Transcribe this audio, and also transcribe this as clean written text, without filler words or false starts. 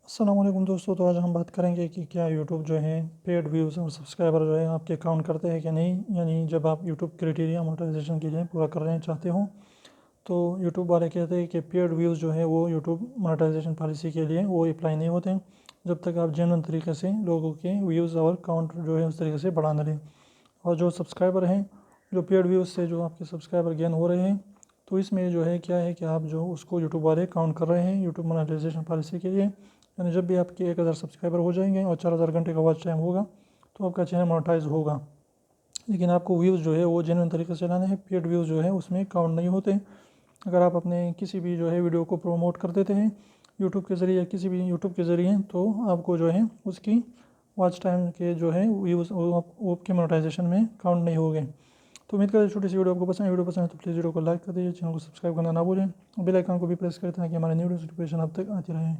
अस्सलाम वालेकुम दोस्तों। तो आज हम बात करेंगे कि क्या यूट्यूब जो है पेड व्यूज़ और सब्सक्राइबर जो है आपके काउंट करते हैं कि नहीं, यानी जब आप यूट्यूब क्राइटेरिया मोनेटाइजेशन के लिए पूरा करना चाहते हो तो यूट्यूब वाले कहते हैं कि पेड व्यूज़ जो है वो यूट्यूब मोनेटाइजेशन पॉलिसी के लिए वो अप्लाई नहीं होते जब तक आप जेन्युइन तरीके से लोगों के व्यूज़ और काउंट जो है उस तरीके से बढ़ा ना लें। और जो सब्सक्राइबर हैं, जो पेड व्यूज़ से जो आपके सब्सक्राइबर गेन हो रहे हैं, तो इसमें जो है क्या है कि आप जो उसको यूट्यूब वाले काउंट कर रहे हैं यूट्यूब मोनेटाइजेशन पॉलिसी के लिए। यानी जब भी आपके 1000 सब्सक्राइबर हो जाएंगे और 4000 घंटे का वॉच टाइम होगा तो आपका चैनल मोनेटाइज होगा। लेकिन आपको व्यूज़ जो है वो जेन्युइन तरीके से लाने हैं, पेड व्यूज़ जो है उसमें काउंट नहीं होते। अगर आप अपने किसी भी जो है वीडियो को प्रोमोट कर देते हैं यूट्यूब के ज़रिए या किसी भी यूट्यूब के ज़रिए, तो आपको जो है उसकी वॉच टाइम के जो है व्यूज़ वो आपके मोनेटाइजेशन में काउंट नहीं होंगे। तो उम्मीद करते हैं छोटी सी वीडियो आपको पसंद है। वीडियो पसंद है तो प्लीज़ वीडियो को लाइक कर दीजिए, चैनल को सब्सक्राइब करना ना भूलें, बेल आइकन को भी प्रेस करें ताकि हमारे न्यू नोटिफिकेशन आप तक आती रहे।